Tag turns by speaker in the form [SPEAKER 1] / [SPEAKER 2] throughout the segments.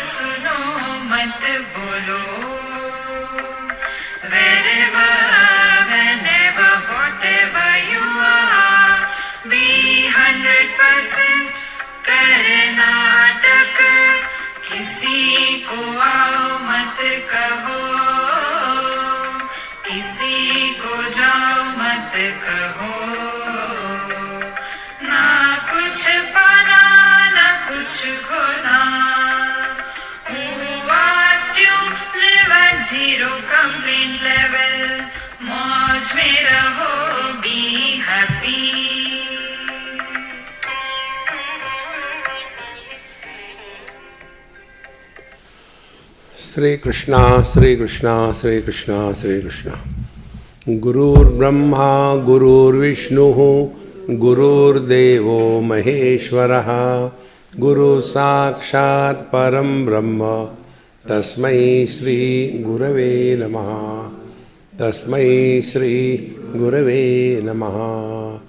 [SPEAKER 1] सुनो मत बोलो. Wherever, whenever, whatever you are, be 100% Karnataka. किसी को आओ मत कहो, किसी को जाओ मत कहो. ना कुछ पाना ना कुछ खोना. Who asked you live at zero complaint level? मौज में रहो, be happy.
[SPEAKER 2] Shri Krishna, Shri Krishna, Shri Krishna, Shri Krishna. Gurur Brahma, Gurur Vishnu, Gurur Devo Maheshwaraha, Guru Sakshat Param Brahma, Tasmai Shri Gurave Namaha, Tasmai Shri Gurave Namaha.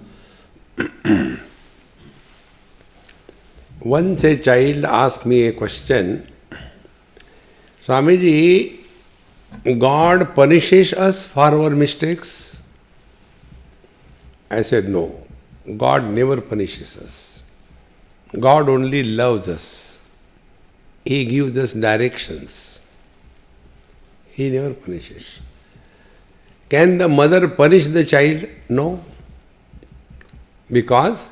[SPEAKER 2] Once a child asked me a question, Swamiji, God punishes us for our mistakes? I said, no. God never punishes us. God only loves us. He gives us directions. He never punishes. Can the mother punish the child? No. Because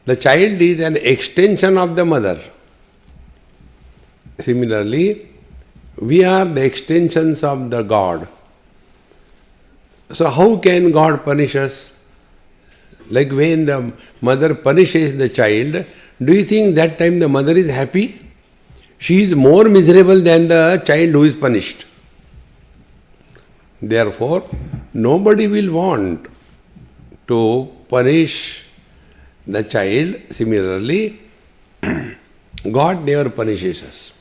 [SPEAKER 2] the child is an extension of the mother. Similarly, we are the extensions of the God. So how can God punish us? Like when the mother punishes the child, do you think that time the mother is happy? She is more miserable than the child who is punished. Therefore, nobody will want to punish the child. Similarly, God never punishes us.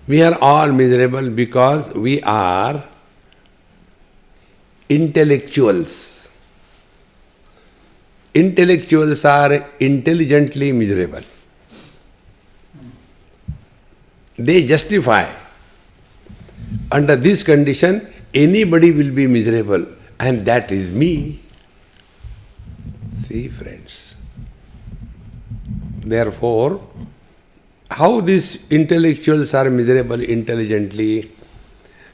[SPEAKER 2] We are all miserable because we are intellectuals. Intellectuals are intelligently miserable. They justify. Under this condition, anybody will be miserable, and that is me. See, friends. Therefore, how these intellectuals are miserable intelligently?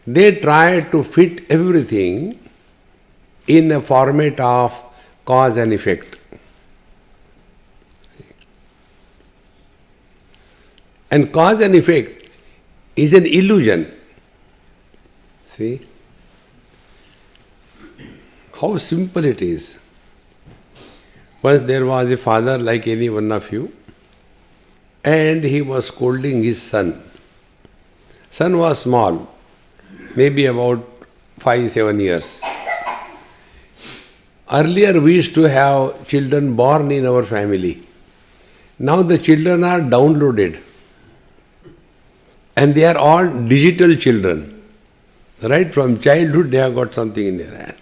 [SPEAKER 2] They try to fit everything in a format of cause and effect. And cause and effect is an illusion. See? How simple it is. Once there was a father like any one of you, and he was scolding his son. Son was small, maybe about 5-7 years. Earlier we used to have children born in our family. Now the children are downloaded. And they are all digital children. Right from childhood they have got something in their hand.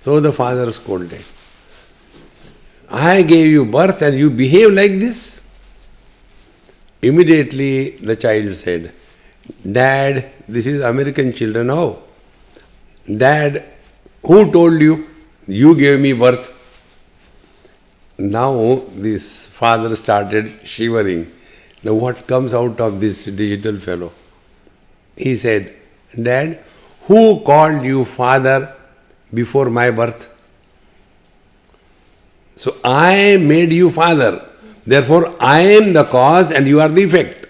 [SPEAKER 2] So the father scolded. I gave you birth and you behave like this? Immediately the child said, Dad, this is American children now. Dad, who told you? You gave me birth. Now this father started shivering. Now what comes out of this digital fellow? He said, Dad, who called you father before my birth? So I made you father. Therefore I am the cause and you are the effect.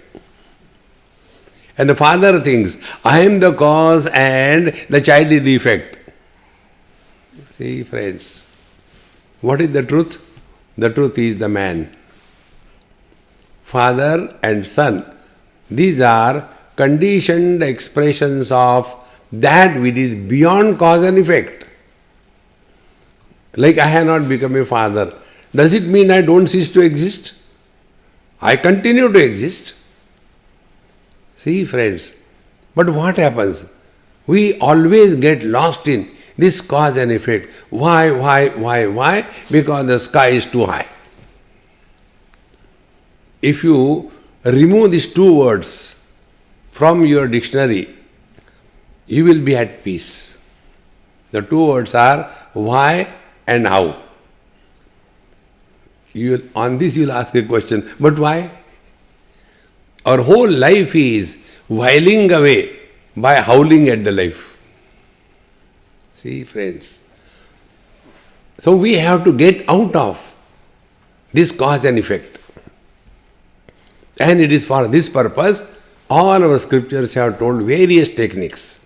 [SPEAKER 2] And the father thinks, I am the cause and the child is the effect. See, friends, what is the truth? The truth is the man. Father and son, these are conditioned expressions of that which is beyond cause and effect. Like I have not become a father. Does it mean I don't cease to exist? I continue to exist. See, friends, but what happens? We always get lost in this cause and effect. Why? Because the sky is too high. if you remove these two words from your dictionary, you will be at peace. The two words are why and how. On this you will ask a question, but why? Our whole life is whiling away by howling at the life. See, friends. So we have to get out of this cause and effect. And it is for this purpose all our scriptures have told various techniques.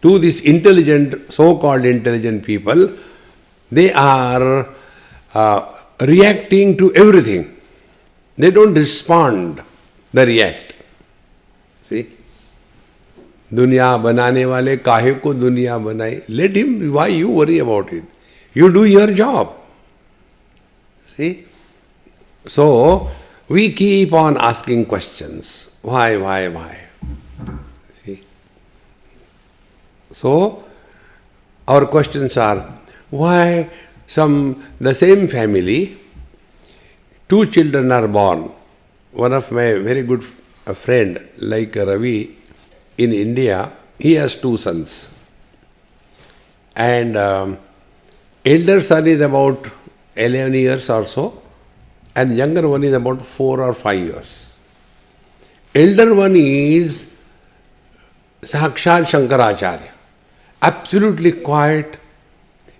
[SPEAKER 2] To these intelligent, so-called intelligent people, they are reacting to everything. They don't respond, they react. See? दुनिया बनाने वाले काहे को दुनिया बनाई? Let him, why you worry about it? You do your job. See? So, we keep on asking questions. Why? See? So, our questions are, why the same family, two children are born. One of my very good friend, like Ravi, in India, he has two sons. And elder son is about 11 years or so, and younger one is about 4 or 5 years. Elder one is Sakshat Shankaracharya, absolutely quiet.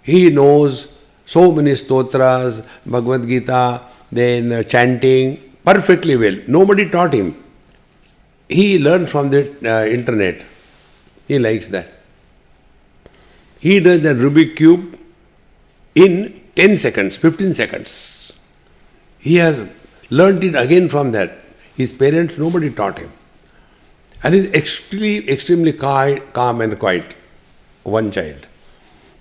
[SPEAKER 2] He knows so many stotras, Bhagavad Gita, then chanting perfectly well. Nobody taught him. He learned from the internet. He likes that. He does the Rubik cube in 10 seconds, 15 seconds. He has learned it again from that. His parents, nobody taught him. And he is extremely calm and quiet. One child.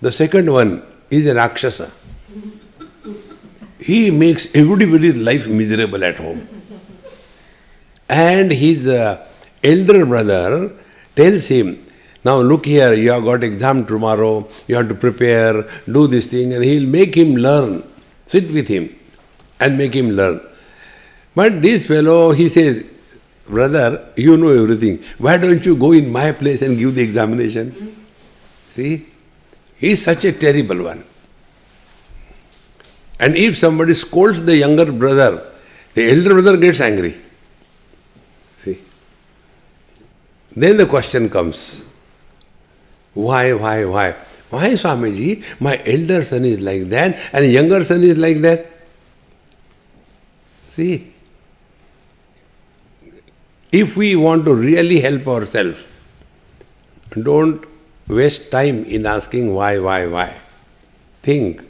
[SPEAKER 2] The second one is a Rakshasa. He makes everybody's life miserable at home. And his elder brother tells him, now look here, you have got exam tomorrow, you have to prepare, do this thing, and he will make him learn. Sit with him and make him learn. But this fellow, he says, brother, you know everything. Why don't you go in my place and give the examination? See? He is such a terrible one. And if somebody scolds the younger brother, the elder brother gets angry. See? Then the question comes, why? Why, Swamiji? My elder son is like that and younger son is like that. See? If we want to really help ourselves, don't waste time in asking why. Think,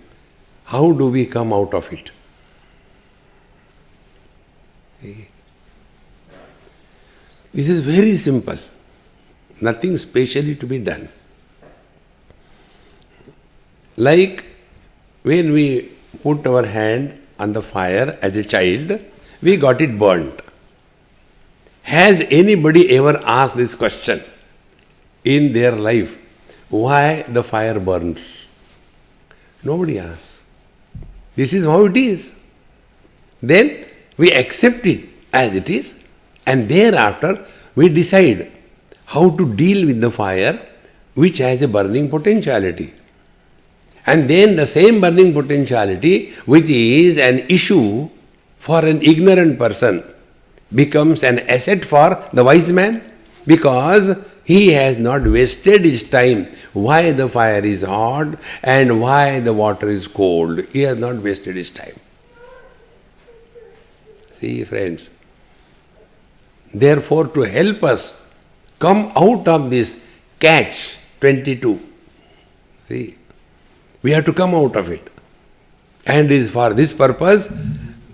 [SPEAKER 2] how do we come out of it? See? This is very simple. Nothing specially to be done. Like when we put our hand on the fire as a child, we got it burnt. Has anybody ever asked this question in their life? Why the fire burns? Nobody asks. This is how it is. Then we accept it as it is, and thereafter we decide how to deal with the fire which has a burning potentiality. And then the same burning potentiality, which is an issue for an ignorant person, becomes an asset for the wise man, because he has not wasted his time why the fire is hot and why the water is cold. He has not wasted his time. See, friends. Therefore, to help us come out of this catch 22, see, we have to come out of it. And is for this purpose,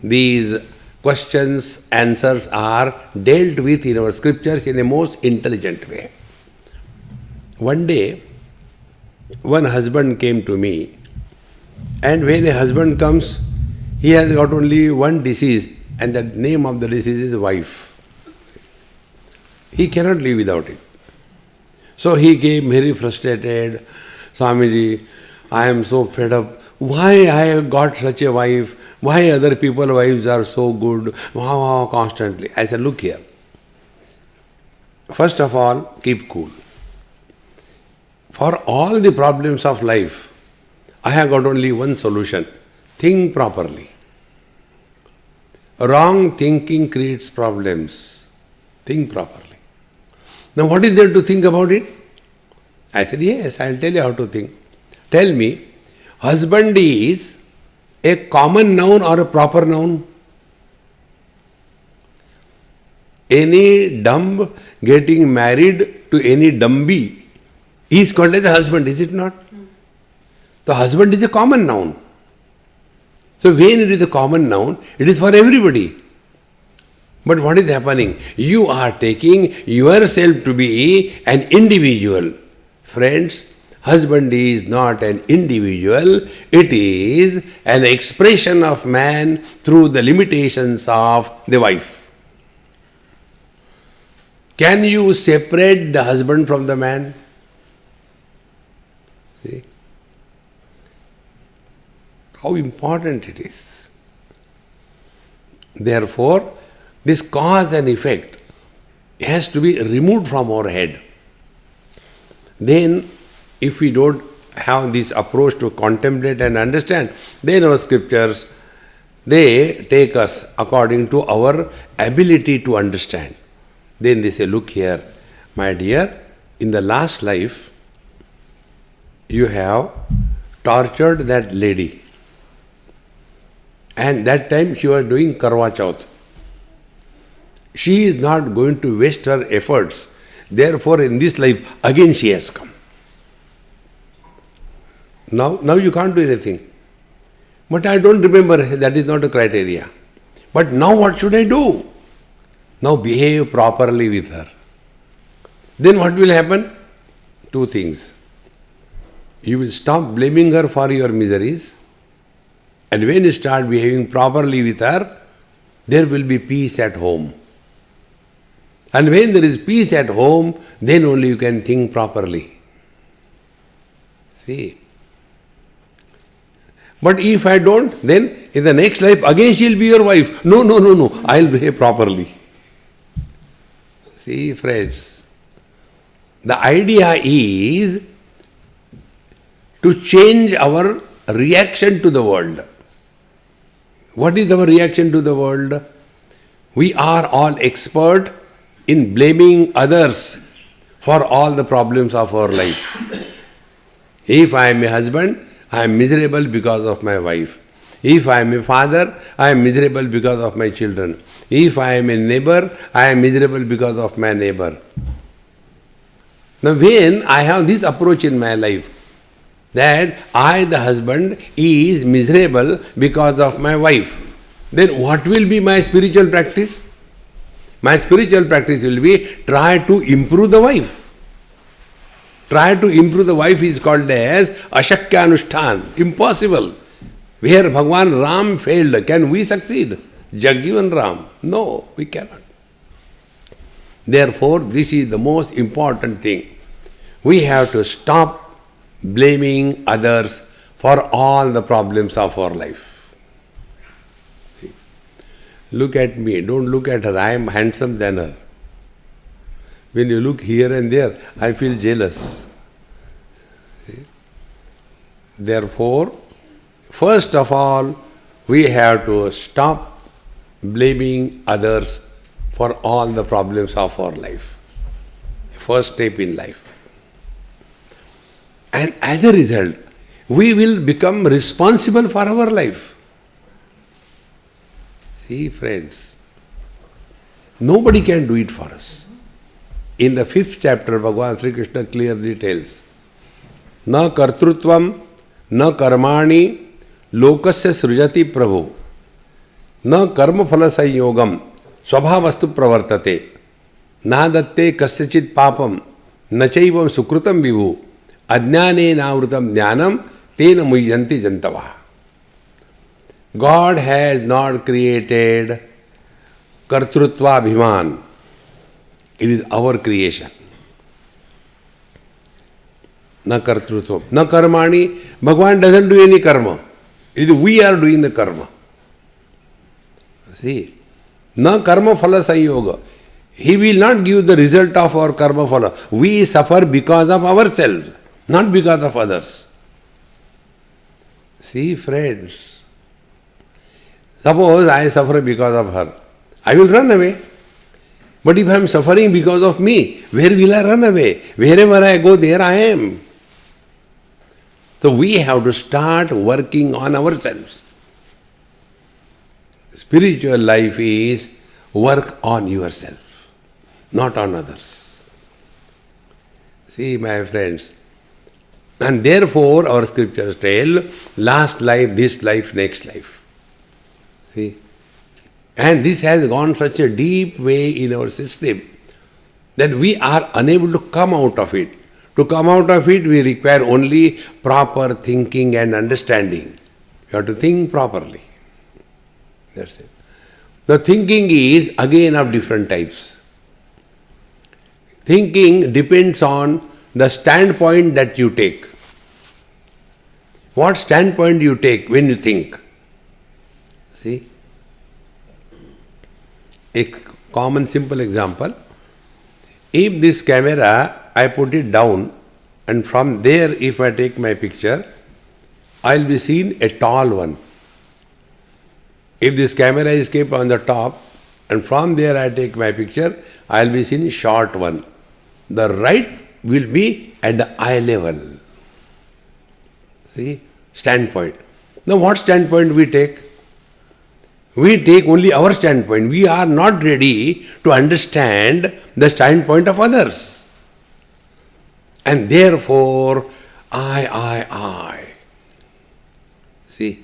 [SPEAKER 2] these questions, answers are dealt with in our scriptures in a most intelligent way. One day, one husband came to me, and when a husband comes, he has got only one disease, and the name of the disease is wife. He cannot live without it. So he came very frustrated. Swamiji, I am so fed up. Why I have got such a wife? Why other people's wives are so good? Wow, constantly. I said, look here. First of all, keep cool. For all the problems of life, I have got only one solution. Think properly. Wrong thinking creates problems. Think properly. Now what is there to think about it? I said, yes, I'll tell you how to think. Tell me, husband is a common noun or a proper noun? Any dumb getting married to any dumby is called as a husband, is it not? The husband is a common noun. So when it is a common noun, it is for everybody. But what is happening? You are taking yourself to be an individual. Friends, husband is not an individual, it is an expression of man through the limitations of the wife. Can you separate the husband from the man? See? How important it is. Therefore, this cause and effect has to be removed from our head. Then, if we don't have this approach to contemplate and understand, then our scriptures, they take us according to our ability to understand. Then they say, look here, my dear, in the last life, you have tortured that lady. And that time she was doing Karwa Chauth. She is not going to waste her efforts. Therefore, in this life, again she has come. Now you can't do anything. But I don't remember, that is not a criteria. But now what should I do? Now behave properly with her. Then what will happen? Two things. You will stop blaming her for your miseries. And when you start behaving properly with her, there will be peace at home. And when there is peace at home, then only you can think properly. See? But if I don't, then in the next life again she will be your wife. No, I will behave properly. See, friends, the idea is to change our reaction to the world. What is our reaction to the world? We are all expert in blaming others for all the problems of our life. If I am a husband, I am miserable because of my wife. If I am a father, I am miserable because of my children. If I am a neighbor, I am miserable because of my neighbor. Now when I have this approach in my life, that I, the husband, is miserable because of my wife, then what will be my spiritual practice? My spiritual practice will be try to improve the wife. Try to improve the wife is called as Ashakya Anushtan, impossible. Where Bhagwan Ram failed, can we succeed? Jagjivan Ram? No, we cannot. Therefore, this is the most important thing. We have to stop blaming others for all the problems of our life. See? Look at me, don't look at her, I am handsome than her. When you look here and there, I feel jealous. See? Therefore, first of all, we have to stop blaming others for all the problems of our life. First step in life. And as a result, we will become responsible for our life. See, friends, nobody can do it for us. In the 5th chapter, Bhagavan Sri Krishna clearly tells, Na kartrutvam, na karmani, lokasya srujati prabhu, na karma phala sanyogam, swabhavastu pravartate, na datte kasyachit papam, na chaivam sukrutam vibhu, ajnane navrutam jnanam, tena muyyanti jantava. God has not created kartrutva abhiman. It is our creation. Na kartrutva. Na karmani. Bhagavan doesn't do any karma. It is we are doing the karma. See, na karma phala sanyoga. He will not give the result of our karma phala. We suffer because of ourselves, not because of others. See, friends, suppose I suffer because of her, I will run away. But if I am suffering because of me, where will I run away? Wherever I go, there I am. So we have to start working on ourselves. Spiritual life is work on yourself, not on others. See, my friends, and therefore our scriptures tell, last life, this life, next life. See? And this has gone such a deep way in our system that we are unable to come out of it. To come out of it, we require only proper thinking and understanding. You have to think properly. That's it. The thinking is again of different types. Thinking depends on the standpoint that you take. What standpoint you take when you think? See? A common simple example, if this camera, I put it down and from there if I take my picture, I will be seen a tall one. If this camera is kept on the top and from there I take my picture, I will be seen a short one. The right will be at the eye level. See, standpoint. Now what standpoint we take? We take only our standpoint. We are not ready to understand the standpoint of others. And therefore, I. See?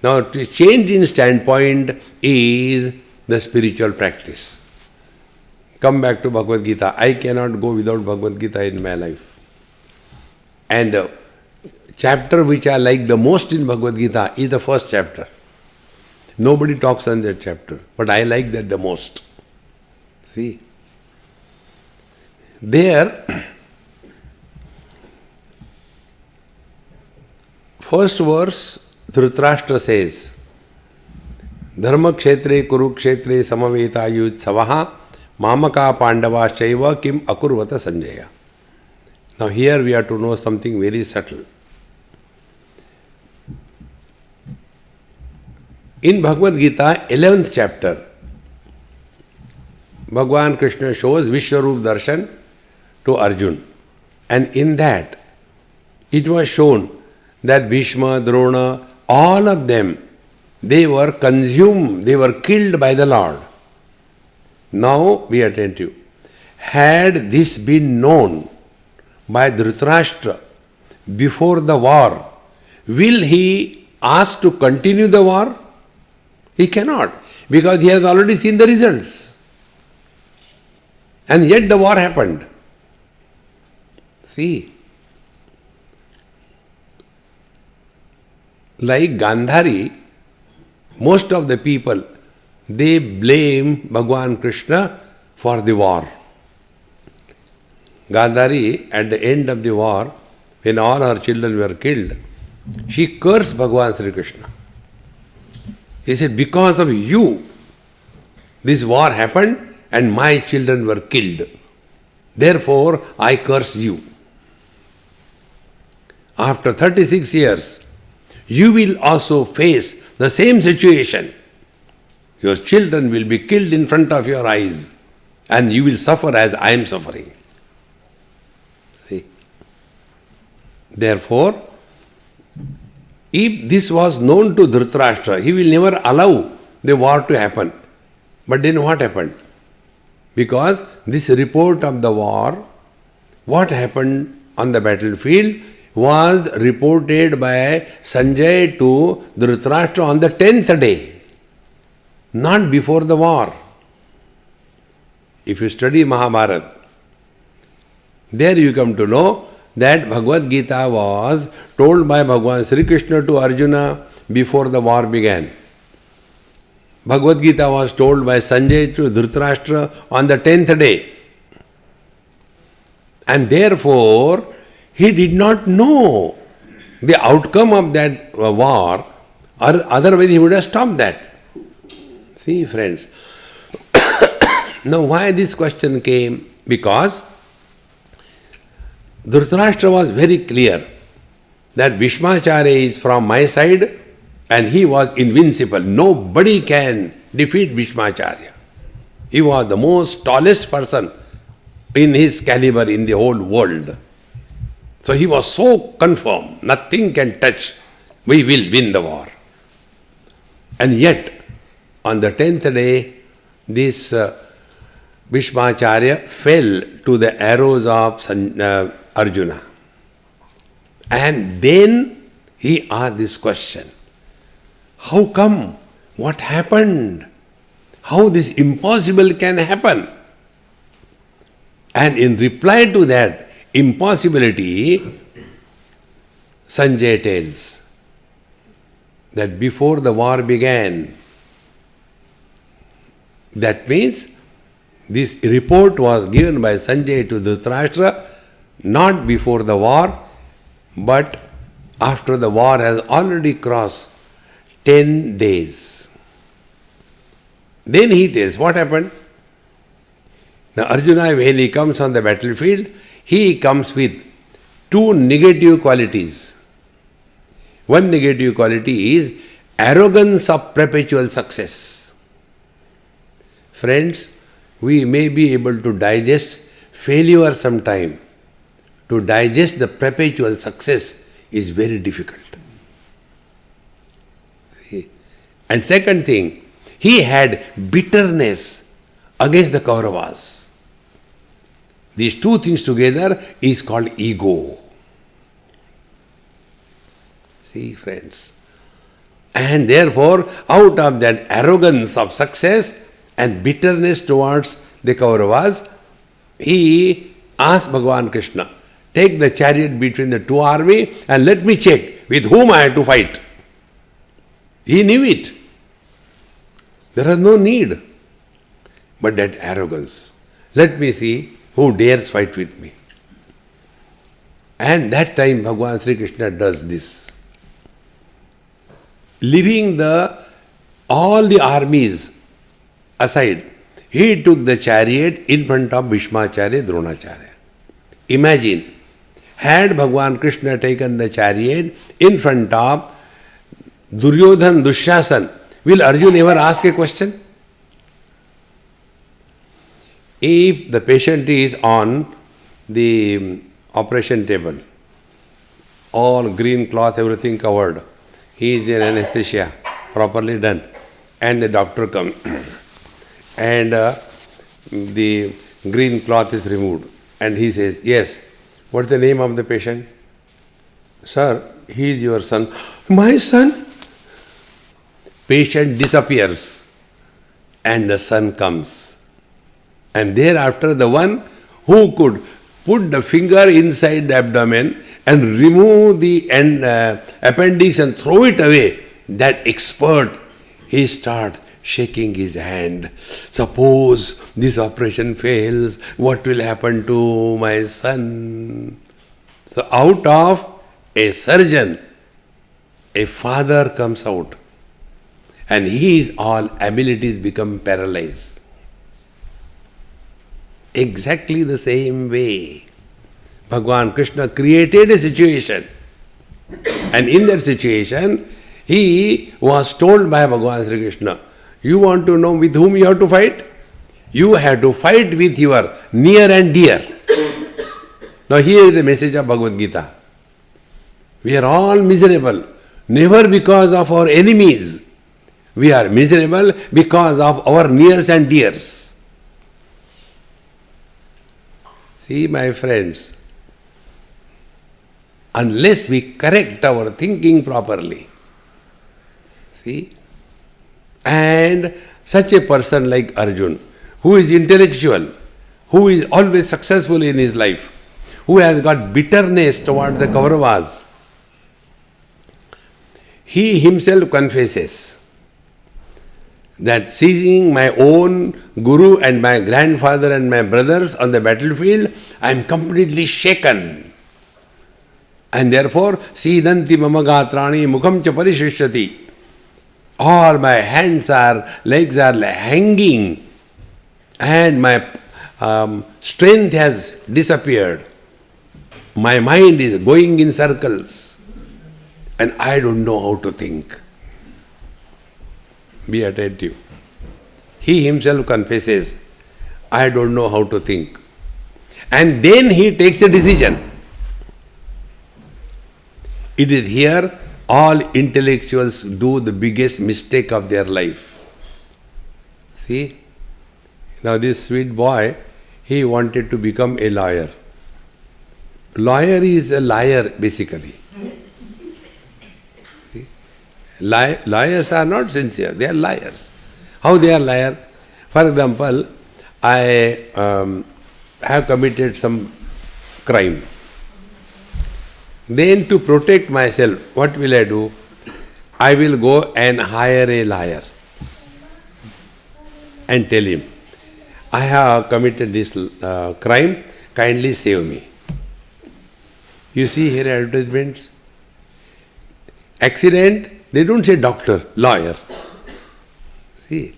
[SPEAKER 2] Now, to change in standpoint is the spiritual practice. Come back to Bhagavad Gita. I cannot go without Bhagavad Gita in my life. And chapter which I like the most in Bhagavad Gita is the first chapter. Nobody talks on that chapter, but I like that the most. See? There, first verse, Dhritarashtra says, Dharma kshetre kurukshetre samaveta yutsavaha mamaka pandava shaiva kim akurvata sanjaya. Now here we have to know something very subtle. In Bhagavad Gita, 11th chapter, Bhagavan Krishna shows Vishwarup Darshan to Arjun. And in that, it was shown that Bhishma, Drona, all of them, they were consumed, they were killed by the Lord. Now, be attentive. Had this been known by Dhritarashtra before the war, will he ask to continue the war? He cannot, because he has already seen the results. And yet the war happened. See, like Gandhari, most of the people, they blame Bhagavan Krishna for the war. Gandhari, at the end of the war, when all her children were killed, she cursed Bhagavan Sri Krishna. He said, because of you, this war happened and my children were killed. Therefore, I curse you. After 36 years, you will also face the same situation. Your children will be killed in front of your eyes and you will suffer as I am suffering. See? Therefore, if this was known to Dhritarashtra, he will never allow the war to happen. But then what happened? Because this report of the war, what happened on the battlefield, was reported by Sanjay to Dhritarashtra on the 10th day, not before the war. If you study Mahabharata, there you come to know that Bhagavad Gita was told by Bhagavan Sri Krishna to Arjuna before the war began. Bhagavad Gita was told by Sanjay to Dhritarashtra on the 10th day. And therefore, he did not know the outcome of that war, or otherwise he would have stopped that. See, friends, now why this question came? Because Dhritarashtra was very clear that Bhishmacharya is from my side and he was invincible. Nobody can defeat Bhishmacharya. He was the most tallest person in his caliber in the whole world. So he was so confirm, nothing can touch, we will win the war. And yet, on the 10th day, this Bhishmacharya fell to the arrows of Arjuna. And then he asked this question, how come? What happened? How this impossible can happen? And in reply to that impossibility, Sanjay tells that before the war began, that means this report was given by Sanjay to Dhritarashtra not before the war, but after the war has already crossed 10 days. Then he tells what happened. Now Arjuna, when he comes on the battlefield, he comes with two negative qualities. One negative quality is arrogance of perpetual success. Friends, we may be able to digest failure sometime. To digest the perpetual success is very difficult. See? And second thing, he had bitterness against the Kauravas. These two things together is called ego. See, friends. And therefore, out of that arrogance of success and bitterness towards the Kauravas, he asked Bhagavan Krishna, take the chariot between the two armies and let me check with whom I have to fight. He knew it. There was no need. But that arrogance, let me see who dares fight with me. And that time Bhagavan Sri Krishna does this. Leaving all the armies aside, he took the chariot in front of Bhishmacharya, Dronacharya. Imagine, had Bhagavan Krishna taken the chariot in front of Duryodhan, Dushasan, will Arjuna ever ask a question? If the patient is on the operation table, all green cloth, everything covered, he is in anesthesia, properly done, and the doctor comes and the green cloth is removed and he says, yes, what's the name of the patient? Sir, he is your son. My son? Patient disappears and the son comes. And thereafter the one who could put the finger inside the abdomen and remove the appendix and throw it away, that expert, he starts shaking his hand. Suppose this operation fails, what will happen to my son? So out of a surgeon, a father comes out and his all abilities become paralyzed. Exactly the same way, Bhagavan Krishna created a situation, and in that situation, he was told by Bhagavan Sri Krishna, you want to know with whom you have to fight? You have to fight with your near and dear. Now here is the message of Bhagavad Gita. We are all miserable, never because of our enemies. We are miserable because of our nears and dears. See, my friends, unless we correct our thinking properly, see, and such a person like Arjun, who is intellectual, who is always successful in his life, who has got bitterness toward the Kauravas, he himself confesses that seeing my own guru and my grandfather and my brothers on the battlefield, I am completely shaken. And therefore, Sidanti mama gatrani mukham cha parishishyati. All my legs are hanging, and my strength has disappeared. My mind is going in circles, and I don't know how to think. Be attentive. He himself confesses, I don't know how to think. And then he takes a decision. It is here all intellectuals do the biggest mistake of their life. See? Now this sweet boy, he wanted to become a lawyer. Lawyer is a liar basically. See? Lawyers are not sincere, they are liars. How they are liars? For example, I have committed some crime. Then to protect myself, what will I do? I will go and hire a liar and tell him, I have committed this crime, kindly save me. You see here advertisements. Accident, they don't say doctor, lawyer. See.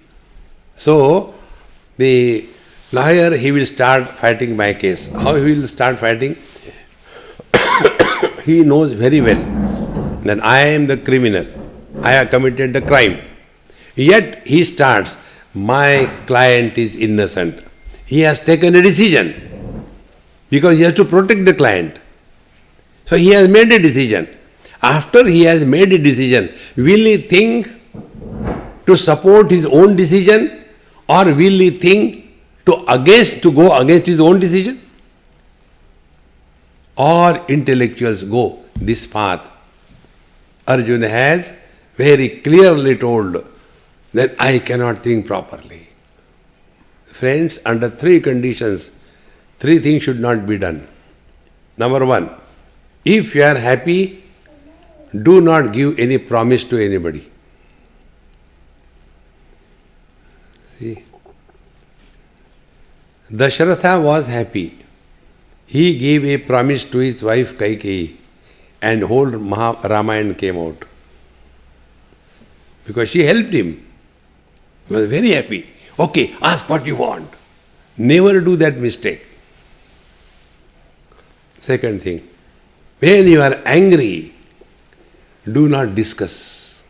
[SPEAKER 2] So, the lawyer, he will start fighting my case. How he will start fighting? He knows very well that I am the criminal. I have committed the crime. Yet he starts, my client is innocent. He has taken a decision because he has to protect the client. So he has made a decision. After he has made a decision, will he think to support his own decision, or will he think to go against his own decision? All intellectuals go this path. Arjuna has very clearly told that I cannot think properly. Friends, under three conditions, three things should not be done. Number one, if you are happy, do not give any promise to anybody. See, Dasharatha was happy. He gave a promise to his wife Kaikeyi, and whole Ramayana came out. Because she helped him. He was very happy. Okay, ask what you want. Never do that mistake. Second thing, when you are angry, do not discuss.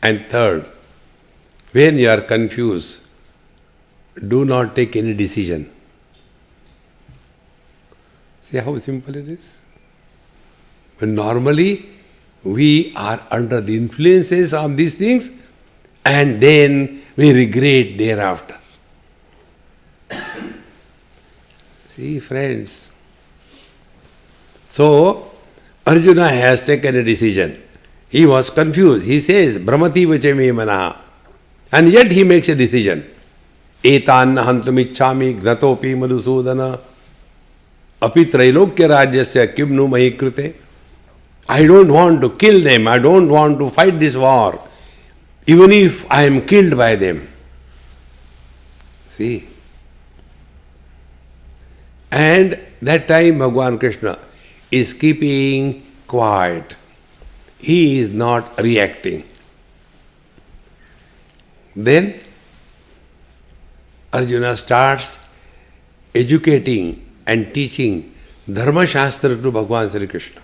[SPEAKER 2] And third, when you are confused, do not take any decision. See how simple it is? But normally, we are under the influences of these things, and then we regret thereafter. See, friends. So, Arjuna has taken a decision. He was confused. He says, Brahmati vachame manaha. And yet he makes a decision. Etan hantumichhami gnatopi madhusudana. Api trailokya rajyasya kimnu mahi krute. I don't want to kill them. I don't want to fight this war. Even if I am killed by them. See. And that time Bhagavan Krishna is keeping quiet. He is not reacting. Then Arjuna starts educating and teaching Dharma Shastra to Bhagavan Sri Krishna.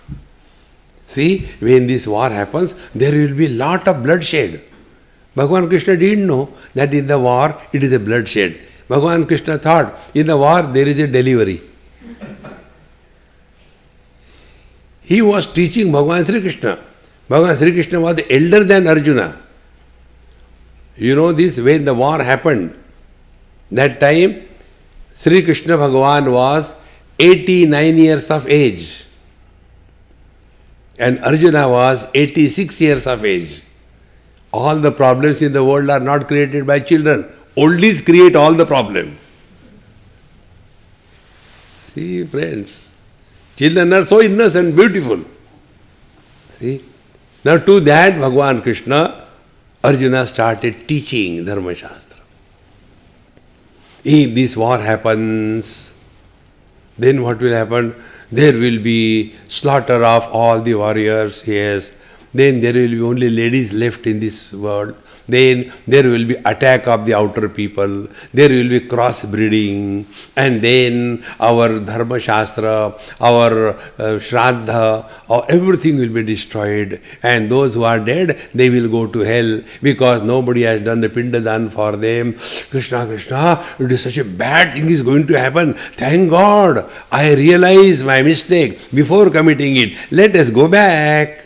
[SPEAKER 2] See, when this war happens, there will be lot of bloodshed. Bhagavan Krishna didn't know that in the war it is a bloodshed. Bhagavan Krishna thought in the war there is a delivery. He was teaching Bhagavan Sri Krishna. Bhagavan Sri Krishna was elder than Arjuna. You know this, when the war happened, that time Sri Krishna Bhagavan was 89 years of age. And Arjuna was 86 years of age. All the problems in the world are not created by children. Oldies create all the problems. See, friends, children are so innocent, beautiful. See? Now to that Bhagavan Krishna, Arjuna started teaching Dharma Shastra. If this war happens, then what will happen? There will be slaughter of all the warriors, yes. then there will be only ladies left in this world, then there will be attack of the outer people, there will be crossbreeding, and then our dharma shastra, our shraddha, everything will be destroyed, and those who are dead, they will go to hell because nobody has done the pindadan for them. Krishna, Krishna, it is such a bad thing is going to happen. Thank God, I realize my mistake before committing it. Let us go back.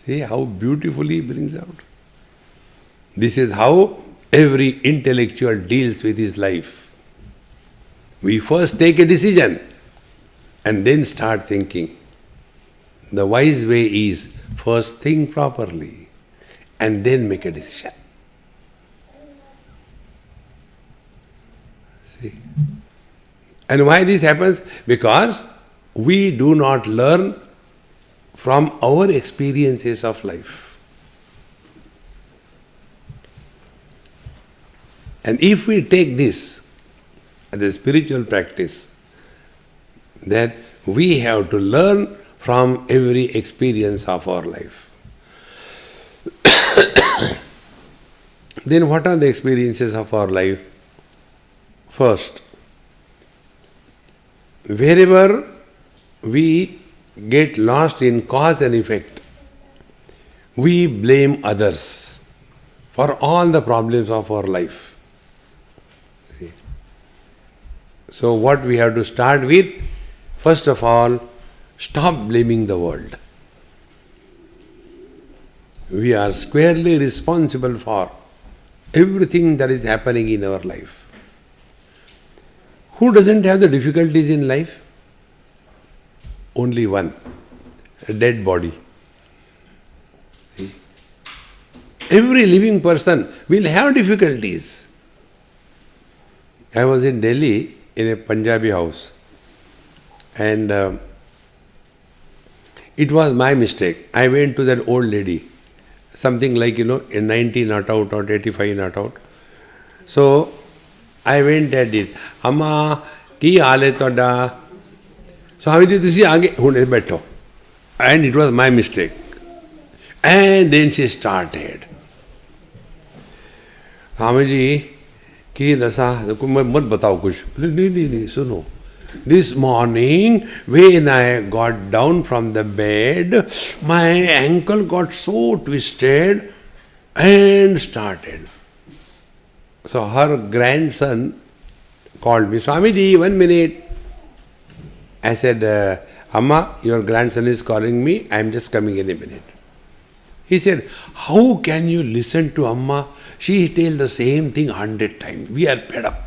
[SPEAKER 2] See how beautifully he brings out. This is how every intellectual deals with his life. We first take a decision and then start thinking. The wise way is first think properly and then make a decision. See? And why this happens? Because we do not learn from our experiences of life. And if we take this as a spiritual practice, that we have to learn from every experience of our life. Then what are the experiences of our life? First, wherever we get lost in cause and effect, we blame others for all the problems of our life. See? So what we have to start with, first of all, stop blaming the world. We are squarely responsible for everything that is happening in our life. Who doesn't have the difficulties in life? Only one, a dead body. See? Every living person will have difficulties. I was in Delhi in a Punjabi house, and it was my mistake. I went to that old lady, something like, a 90 not out or 85 not out. So I went and did, Amma, ki haal hai toda? Swami ji, tusi aage hune baitho. And it was my mistake. And then she started. Swami ji, ki dasa, mat batao kuch. No, suno. This morning, when I got down from the bed, my ankle got so twisted and started. So her grandson called me, Swami ji, 1 minute. I said, Amma, your grandson is calling me, I am just coming in a minute. He said, how can you listen to Amma? She tells the same thing 100 times. We are fed up.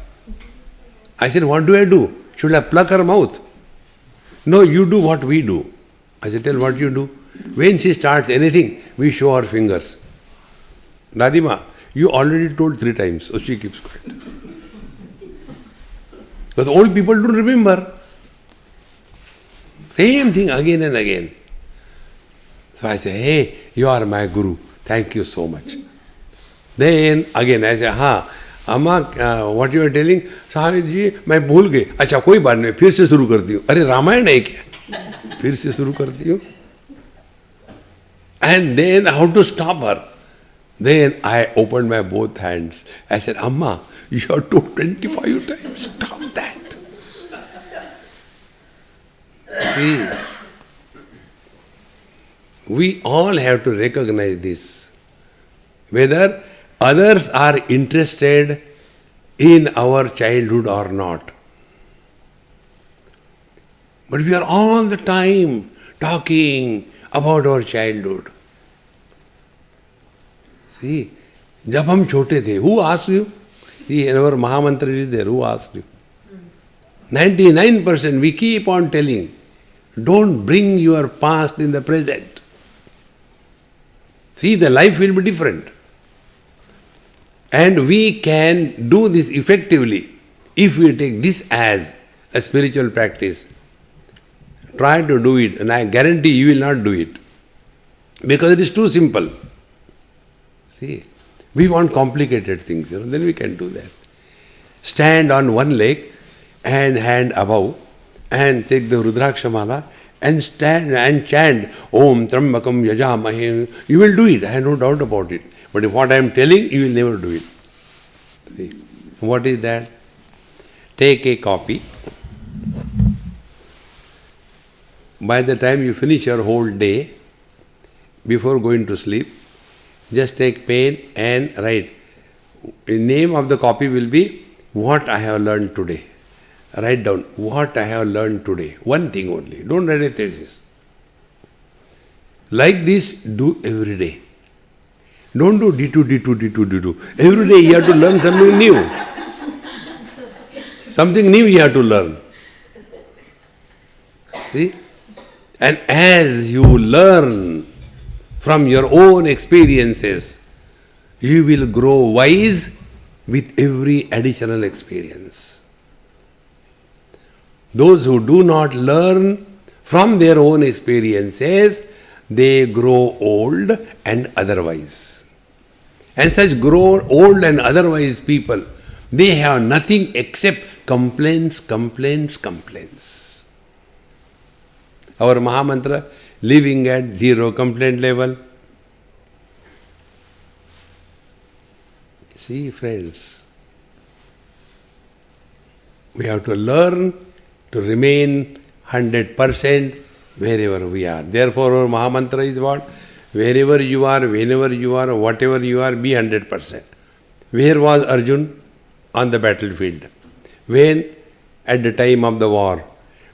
[SPEAKER 2] I said, what do I do? Should I pluck her mouth? No, you do what we do. I said, tell what you do. When she starts anything, we show her fingers. Dadima, you already told 3 times, so she keeps quiet. Because old people don't remember. Same thing again and again. So I say, hey, you are my guru. Thank you so much. Then again I say, Amma, what you are telling? Swami ji, मैं भूल गई. अच्छा कोई बात नहीं, फिर से शुरू करती हूँ. अरे रामायण है क्या? फिर से शुरू करती हूँ. And then how to stop her? Then I opened my both hands. I said, Amma, you have told 25 times. Stop that. See, we all have to recognize this. Whether others are interested in our childhood or not. But we are all the time talking about our childhood. See, जब हम छोटे थे, who asked you? See, our Mahamantra is there, who asked you? 99% we keep on telling, don't bring your past in the present. See, the life will be different. And we can do this effectively if we take this as a spiritual practice. Try to do it, and I guarantee you will not do it. Because it is too simple. See, we want complicated things, then we can do that. Stand on one leg and hand above and take the Rudraksha Mala and stand and chant Om Trambakam Yajamahe. You will do it, I have no doubt about it. But if what I am telling, you will never do it. See? What is that? Take a copy. By the time you finish your whole day, before going to sleep, just take pen and write. The name of the copy will be What I have learned today. Write down what I have learned today. One thing only. Don't write a thesis. Like this, do every day. Don't do D2, D2, D2, D2. Every day you have to learn something new. Something new you have to learn. See? And as you learn from your own experiences, you will grow wise with every additional experience. Those who do not learn from their own experiences, they grow old and otherwise. And such grow old and otherwise people, they have nothing except complaints, complaints, complaints. Our Mahamantra, living at zero complaint level. See, friends, we have to learn to remain 100% wherever we are. Therefore, our Mahamantra is what? Wherever you are, whenever you are, whatever you are, be 100%. Where was Arjun? On the battlefield. When? At the time of the war.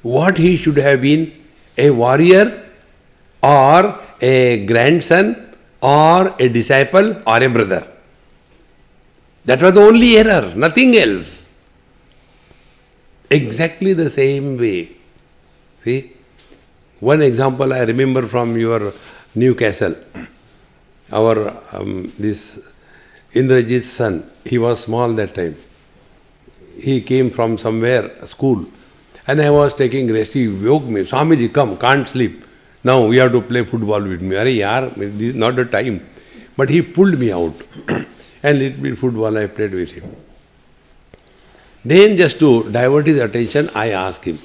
[SPEAKER 2] What he should have been? A warrior or a grandson or a disciple or a brother. That was the only error, nothing else. Exactly the same way. See? One example I remember from your Newcastle. Our this Indrajit's son, he was small that time. He came from somewhere, school, and I was taking rest. He woke me, Swamiji, come, can't sleep. Now we have to play football with me. Arey yaar, this is not the time. But he pulled me out. And little bit football I played with him. Then just to divert his attention, I asked him.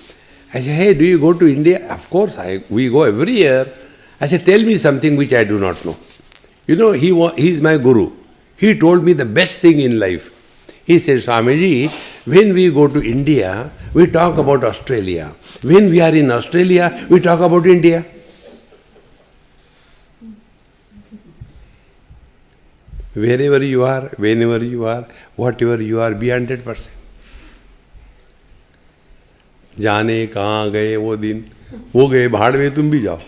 [SPEAKER 2] I said, hey, do you go to India? Of course, we go every year. I said, tell me something which I do not know. You know, he is my guru. He told me the best thing in life. He said, Swamiji, when we go to India, we talk about Australia. When we are in Australia, we talk about India. Wherever you are, whenever you are, whatever you are, be 100%. जाने कहाँ गए वो दिन, वो गए भाड़ में, तुम भी जाओ.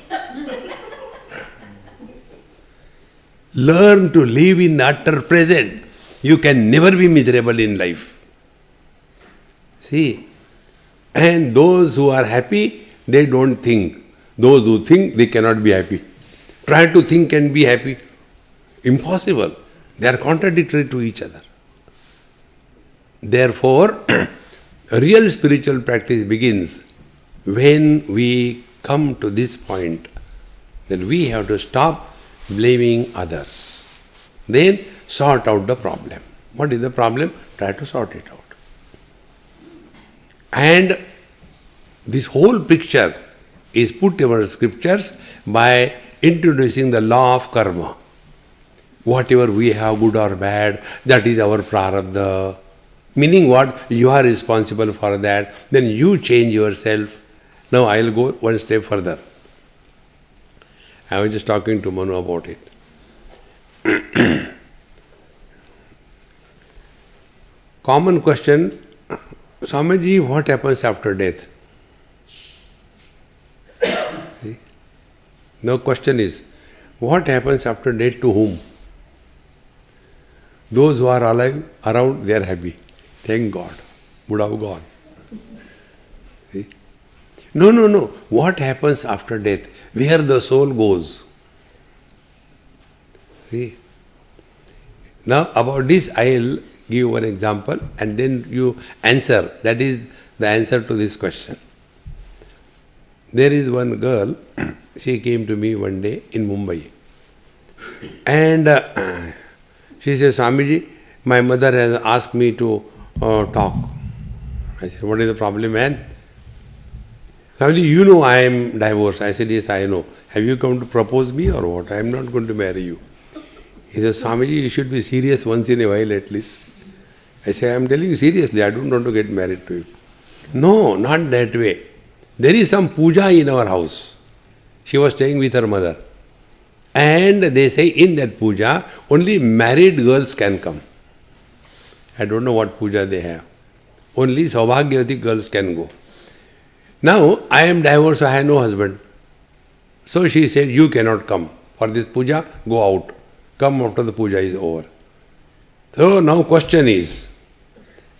[SPEAKER 2] Learn to live in the utter present. You can never be miserable in life. See, and those who are happy, they don't think. Those who think, they cannot be happy. Try to think and be happy. Impossible. They are contradictory to each other. Therefore, real spiritual practice begins when we come to this point that we have to stop blaming others. Then sort out the problem. What is the problem? Try to sort it out. And this whole picture is put in our scriptures by introducing the law of karma. Whatever we have, good or bad, that is our prarabdha. Meaning what? You are responsible for that. Then you change yourself. Now I will go one step further. I was just talking to Manu about it. Common question, Swamiji, what happens after death? See? No, question is, what happens after death to whom? Those who are alive around, they are happy. Thank God. Would have gone. See? No. What happens after death? Where the soul goes. See? Now about this I will give one example and then you answer. That is the answer to this question. There is one girl, she came to me one day in Mumbai. And she says, Swamiji, my mother has asked me to talk. I said, what is the problem, man? Swami, you know I am divorced. I said, yes, I know. Have you come to propose me or what? I am not going to marry you. He says, Swamiji, you should be serious once in a while at least. I say, I am telling you seriously, I don't want to get married to you. No, not that way. There is some puja in our house. She was staying with her mother. And they say in that puja, only married girls can come. I don't know what puja they have. Only Saubhagyavati girls can go. Now, I am divorced, so I have no husband. So she said, you cannot come for this puja, go out. Come after the puja is over. So now question is,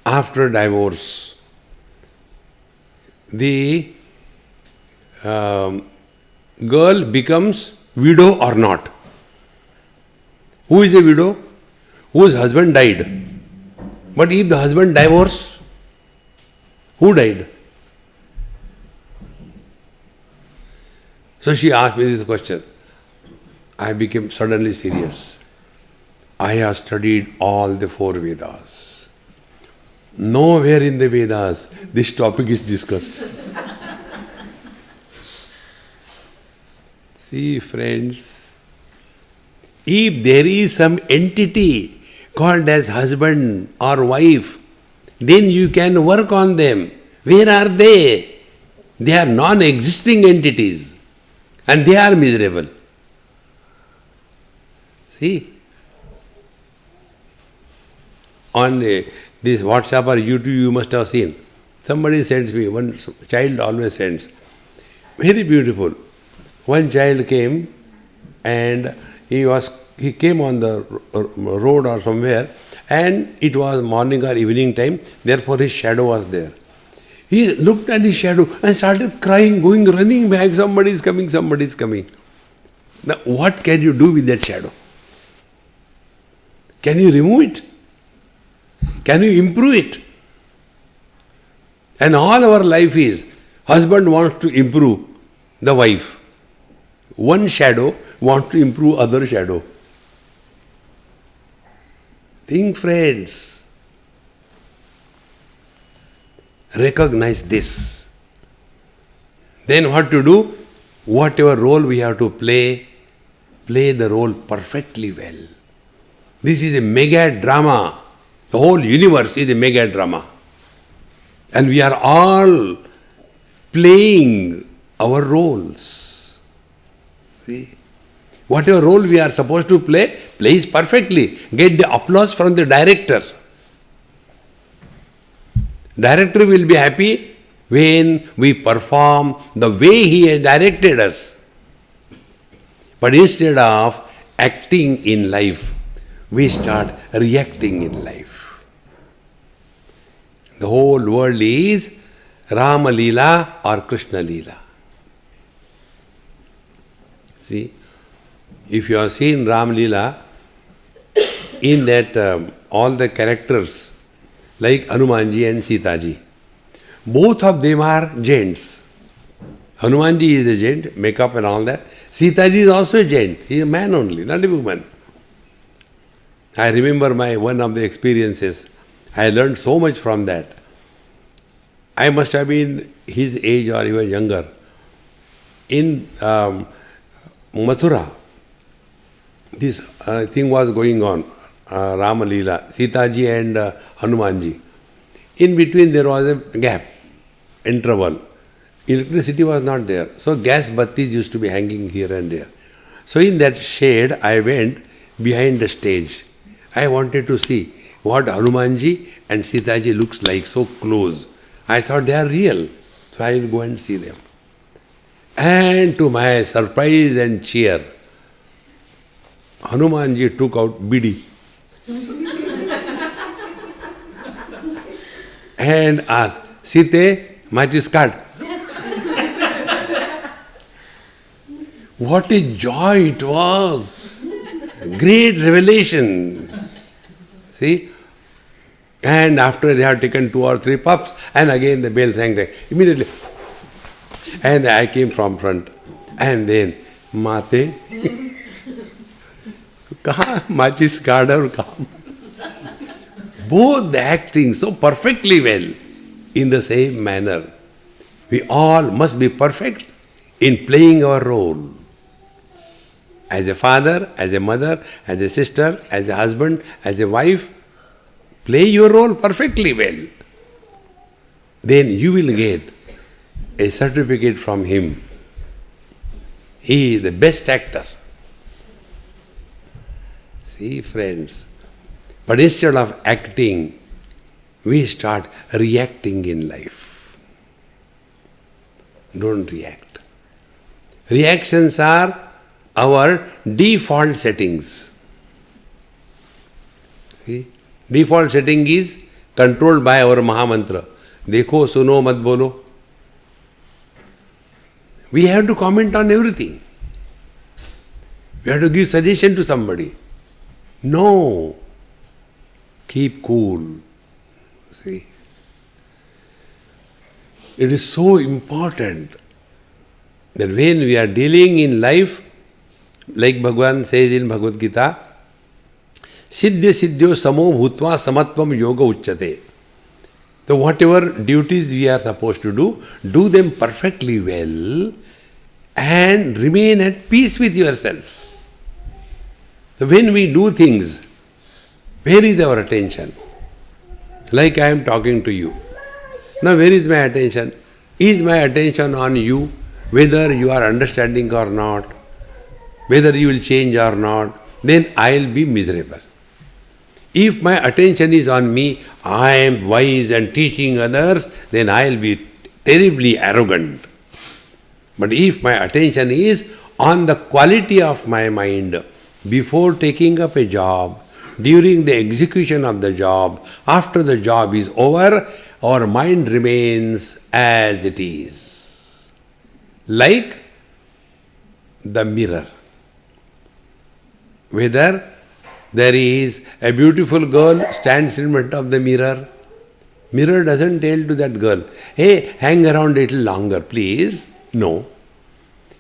[SPEAKER 2] after divorce, the girl becomes widow or not? Who is a widow? Whose husband died. But if the husband divorced, who died? So she asked me this question. I became suddenly serious. I have studied all the 4 Vedas. Nowhere in the Vedas this topic is discussed. See, friends, if there is some entity called as husband or wife, then you can work on them. Where are they? They are non-existing entities and they are miserable. See? On this WhatsApp or YouTube you must have seen. Somebody sends me, one child always sends. Very beautiful. One child came and he came on the road or somewhere and it was morning or evening time, therefore his shadow was there. He looked at his shadow and started crying, running back, somebody is coming, somebody is coming. Now what can you do with that shadow? Can you remove it? Can you improve it? And all our life is, husband wants to improve the wife. One shadow wants to improve other shadow. Think, friends. Recognize this. Then what to do? Whatever role we have to play the role perfectly well. This is a mega drama. The whole universe is a mega drama. And we are all playing our roles. See? Whatever role we are supposed to play it perfectly. Get the applause from the director. Director will be happy when we perform the way he has directed us. But instead of acting in life, we start reacting in life. The whole world is Rama Leela or Krishna Leela. See, if you have seen Ram Leela, in that all the characters like Hanumanji and Sitaji, both of them are gents. Hanumanji is a gent, makeup and all that. Sitaji is also a gent. He is a man only, not a woman. I remember one of the experiences. I learned so much from that. I must have been his age or even younger. In Mathura, this thing was going on, Rama Leela, Sitaji and Hanumanji. In between there was a gap, interval. Electricity was not there. So gas battis used to be hanging here and there. So in that shade, I went behind the stage. I wanted to see what Hanumanji and Sitaji looks like so close. I thought they are real. So I will go and see them. And to my surprise and cheer, Hanumanji took out bidi and asked, Site, matches card. What a joy it was! Great revelation. See? And after they had taken 2 or 3 puffs, and again the bell rang there. Immediately, and I came from front. And then, Mate, kaha matches card aur kaha? Both acting so perfectly well in the same manner. We all must be perfect in playing our role. As a father, as a mother, as a sister, as a husband, as a wife, play your role perfectly well. Then you will get a certificate from him. He is the best actor. See, friends. But instead of acting, we start reacting in life. Don't react. Reactions are our default settings. See? Default setting is controlled by our Mahamantra. Dekho, suno, mat bolo. We have to comment on everything. We have to give suggestion to somebody. No. Keep cool. See? It is so important that when we are dealing in life, like Bhagavan says in Bhagavad Gita, Siddhya Siddhyo Samo Bhutva Samatvam Yoga Uchyate. So whatever duties we are supposed to do them perfectly well and remain at peace with yourself. So when we do things, where is our attention? Like I am talking to you. Now where is my attention? Is my attention on you, whether you are understanding or not, whether you will change or not, then I will be miserable. If my attention is on me, I am wise and teaching others, then I will be terribly arrogant. But if my attention is on the quality of my mind, before taking up a job, during the execution of the job, after the job is over, our mind remains as it is. Like the mirror. Whether there is a beautiful girl stands in front of the mirror, mirror doesn't tell to that girl, hey, hang around a little longer, please. No.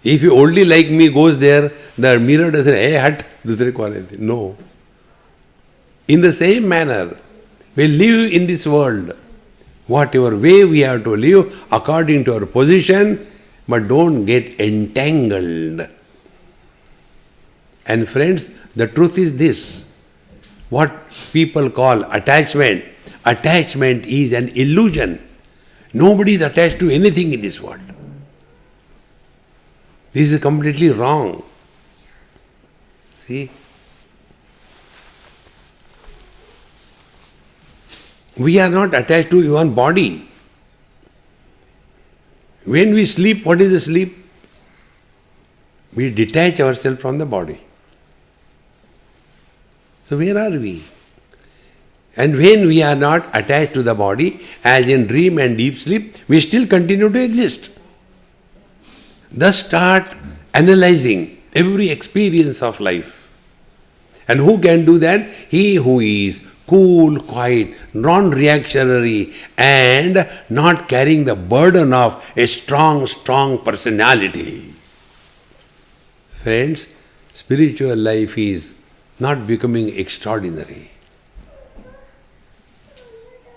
[SPEAKER 2] If you only like me goes there, the mirror doesn't say, hey, hut, dusre ko aale. No. In the same manner, we live in this world, whatever way we have to live according to our position, but don't get entangled. And friends, the truth is this, what people call attachment. Attachment is an illusion. Nobody is attached to anything in this world. This is completely wrong. See? We are not attached to even body. When we sleep, what is the sleep? We detach ourselves from the body. So where are we? And when we are not attached to the body, as in dream and deep sleep, we still continue to exist. Thus start analyzing every experience of life. And who can do that? He who is cool, quiet, non-reactionary and not carrying the burden of a strong personality. Friends, spiritual life is not becoming extraordinary.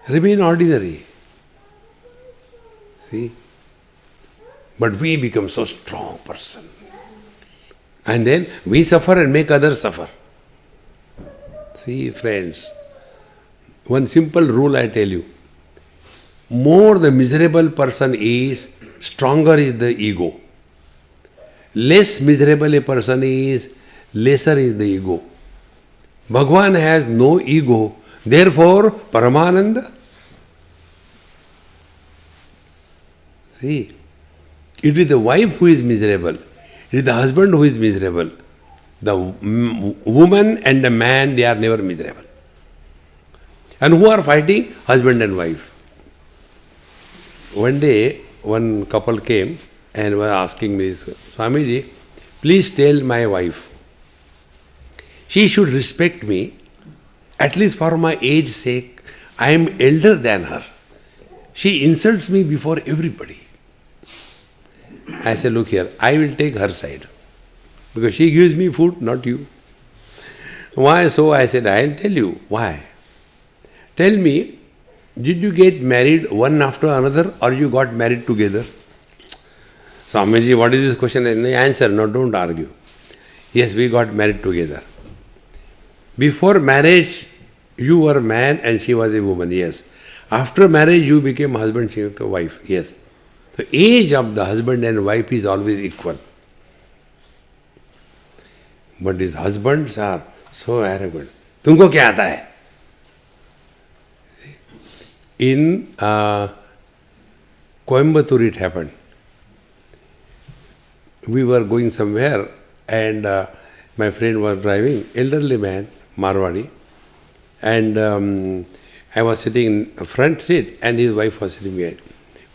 [SPEAKER 2] Remain ordinary. See? But we become so strong person. And then we suffer and make others suffer. See, friends, one simple rule I tell you. More the miserable person is, stronger is the ego. Less miserable a person is, lesser is the ego. Bhagavan has no ego, therefore Paramananda. See, it is the wife who is miserable, it is the husband who is miserable. The woman and the man, they are never miserable. And who are fighting? Husband and wife. One day, one couple came and was asking me, Swamiji, please tell my wife, she should respect me, at least for my age's sake. I am elder than her. She insults me before everybody. I said, look here, I will take her side. Because she gives me food, not you. Why so? I said, I will tell you. Why? Tell me, did you get married one after another or you got married together? Swamiji, what is this question? And answer, no, don't argue. Yes, we got married together. Before marriage, you were a man and she was a woman, yes. After marriage, you became husband, she became wife, yes. The age of the husband and wife is always equal. But these husbands are so arrogant. तुमको क्या आता है? In Coimbatore it happened. We were going somewhere and my friend was driving, elderly man, Marwadi, and I was sitting in front seat and his wife was sitting behind.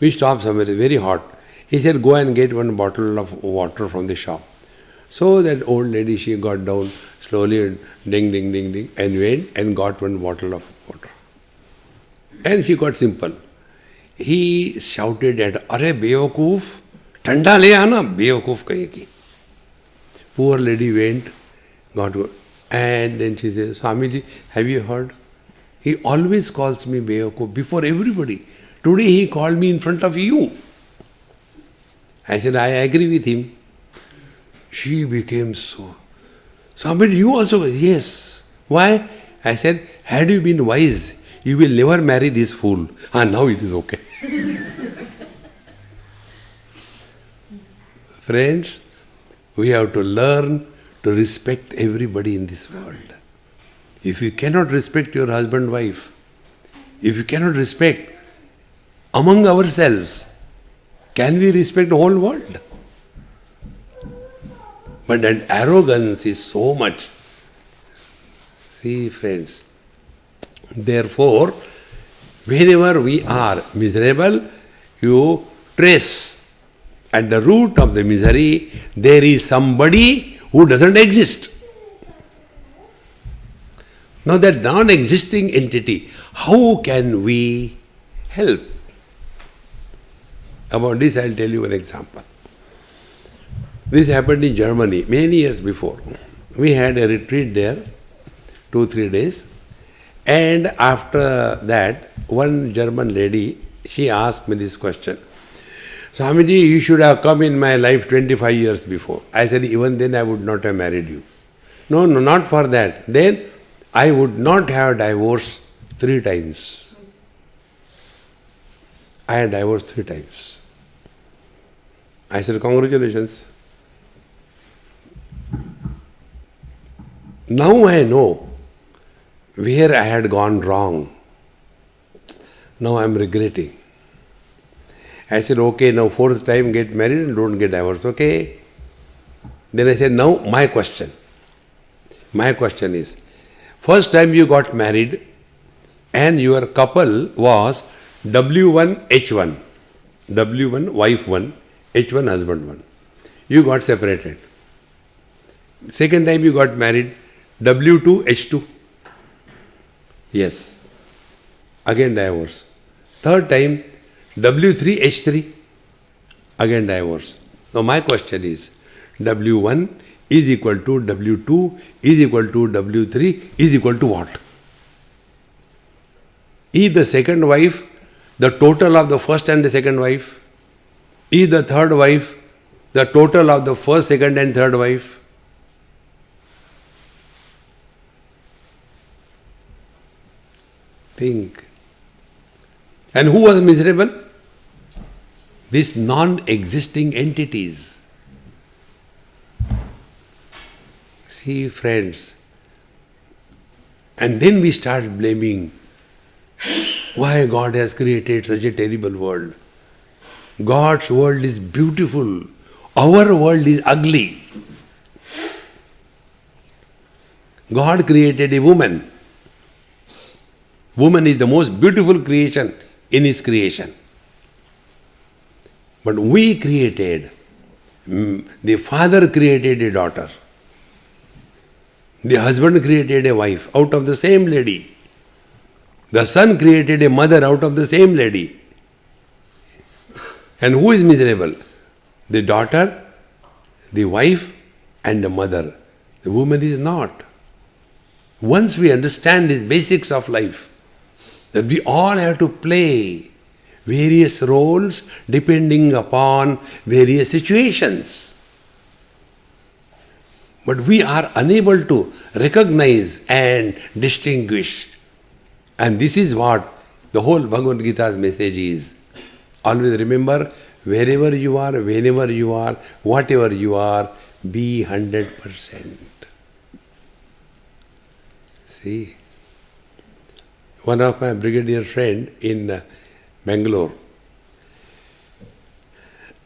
[SPEAKER 2] We stopped somewhere, very hot. He said, go and get one bottle of water from the shop. So that old lady, she got down slowly and ding, ding, ding, ding, and went and got one bottle of water. And she got simple. He shouted at, Arey Beokoof, Thanda le aana, Beokoof kahi ki. Poor lady went, got good. And then she said, Swamiji, have you heard? He always calls me Beokoof before everybody. Today he called me in front of you. I said, I agree with him. She became so. Swamiji, you also? Yes. Why? I said, had you been wise, you will never marry this fool. Now it is okay. Friends, we have to learn to respect everybody in this world. If you cannot respect your husband, wife, if you cannot respect among ourselves, can we respect the whole world? But that arrogance is so much. See, friends, therefore, whenever we are miserable, you trace at the root of the misery, there is somebody who doesn't exist. Now that non-existing entity, how can we help? About this I will tell you an example. This happened in Germany many years before. We had a retreat there, 2-3 days. And after that, one German lady, she asked me this question. Swamiji, you should have come in my life 25 years before. I said, even then I would not have married you. No, not for that. Then I would not have divorced 3 times. I had divorced 3 times. I said, congratulations. Now I know where I had gone wrong. Now I am regretting. I said, okay, now 4th time get married and don't get divorced, okay? Then I said, now my question. My question is, first time you got married and your couple was W1, H1. W1, wife 1, H1, husband 1. You got separated. Second time you got married, W2, H2. Yes. Again divorce. Third time, W3, H3. Again divorce. Now my question is, W1 is equal to W2 is equal to W3 is equal to what? Is the second wife the total of the first and the second wife? Is the third wife the total of the first, second and third wife? Think. And who was miserable? These non-existing entities. See, friends, and then we start blaming why God has created such a terrible world. God's world is beautiful. Our world is ugly. God created a woman. Woman is the most beautiful creation in His creation. But we created, the father created a daughter. The husband created a wife out of the same lady. The son created a mother out of the same lady. And who is miserable? The daughter, the wife, and the mother. The woman is not. Once we understand the basics of life, that we all have to play, various roles depending upon various situations. But we are unable to recognize and distinguish. And this is what the whole Bhagavad Gita's message is. Always remember, wherever you are, whenever you are, whatever you are, be 100%. See, one of my brigadier friend in Bangalore,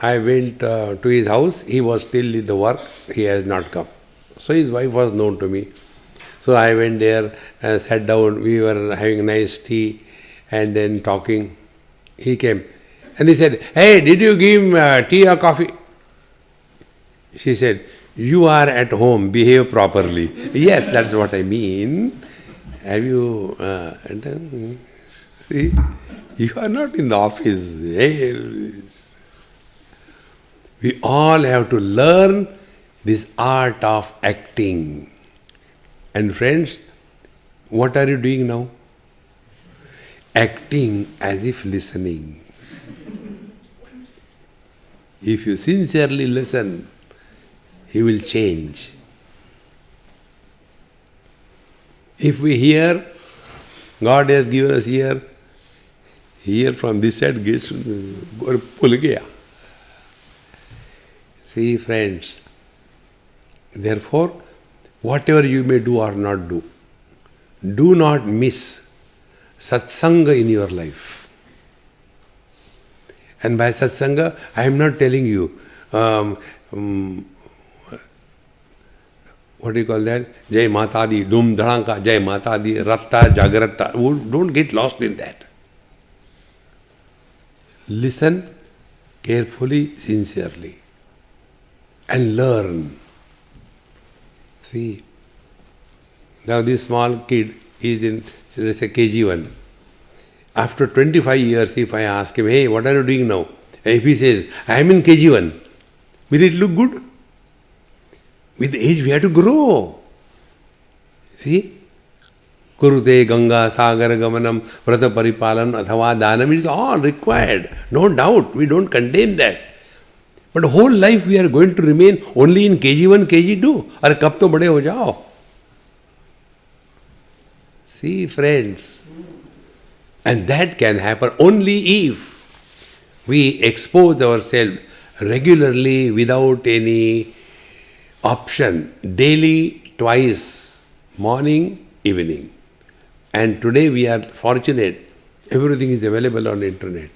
[SPEAKER 2] I went to his house. He was still in the work. He has not come. So his wife was known to me. So I went there and sat down. We were having nice tea and then talking. He came and he said, "Hey, did you give him tea or coffee?" She said, "You are at home. Behave properly." Yes, that's what I mean. Have you done? See, you are not in the office. We all have to learn this art of acting. And friends, what are you doing now? Acting as if listening. If you sincerely listen, He will change. If we hear, God has given us ear, hear from this side, pull gaya. See, friends, therefore, whatever you may do or not do, do not miss satsanga in your life. And by satsanga, I am not telling you, what do you call that? Jai Mata Di, Dum Dharanka, Jai Mata Di, Ratta, Jagrata. Don't get lost in that. Listen carefully, sincerely, and learn. See, now this small kid is in, let's say, KG1. After 25 years, if I ask him, "Hey, what are you doing now?" If he says, "I am in KG1," will it look good? With age, we have to grow. See? Kurute, Ganga, Sagar, Gamanam, Vrata Paripalan, Athava, Dhanam, it is all required. No doubt, we don't condemn that. But whole life we are going to remain only in KG1, KG2. Or kab to bade ho jao. See, friends. And that can happen only if we expose ourselves regularly without any option, daily, twice, morning, evening. And today we are fortunate, everything is available on internet.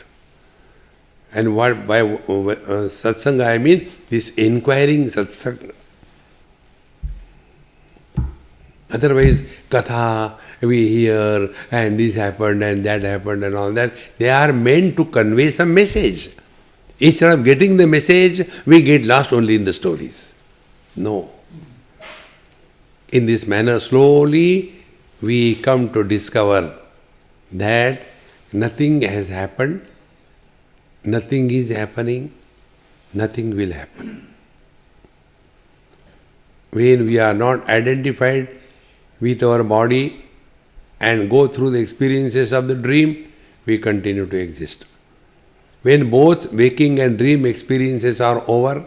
[SPEAKER 2] And what by satsanga I mean this inquiring satsanga. Otherwise, katha, we hear, and this happened and that happened and all that. They are meant to convey some message. Instead of getting the message, we get lost only in the stories. No. In this manner, slowly we come to discover that nothing has happened, nothing is happening, nothing will happen. When we are not identified with our body and go through the experiences of the dream, we continue to exist. When both waking and dream experiences are over,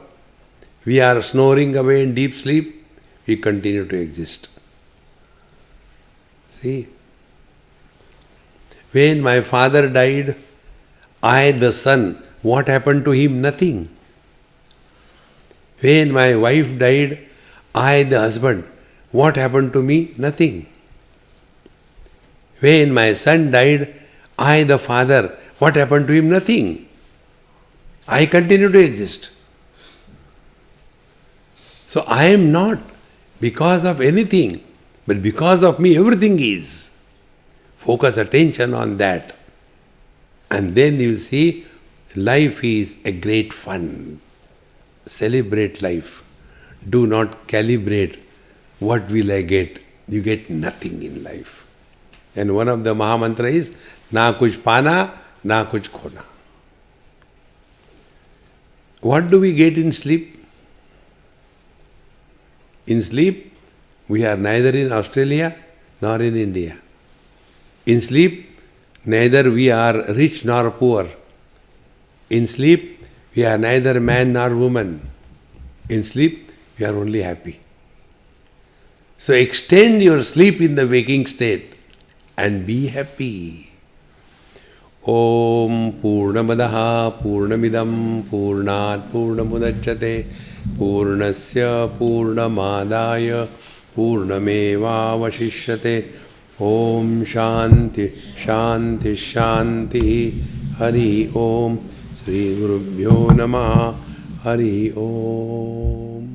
[SPEAKER 2] we are snoring away in deep sleep, we continue to exist. See? When my father died, I, the son, what happened to him? Nothing. When my wife died, I, the husband, what happened to me? Nothing. When my son died, I, the father, what happened to him? Nothing. I continue to exist. So I am not because of anything, but because of me everything is. Focus attention on that. And then you will see life is a great fun. Celebrate life. Do not calibrate what will I get. You get nothing in life. And one of the Mahamantra is na kuch pana, na kuch khona. What do we get in sleep? In sleep, we are neither in Australia nor in India. In sleep, neither we are rich nor poor. In sleep, we are neither man nor woman. In sleep, we are only happy. So extend your sleep in the waking state and be happy. Om Purnamadaha Purnamidam Purnat Purnamudachyate Purnasya Purnamadaya Purnameva Vashishyate. Om Shanti Shanti Shanti. Hari Om. Shri Gurubhyo Namaha. Hari Om.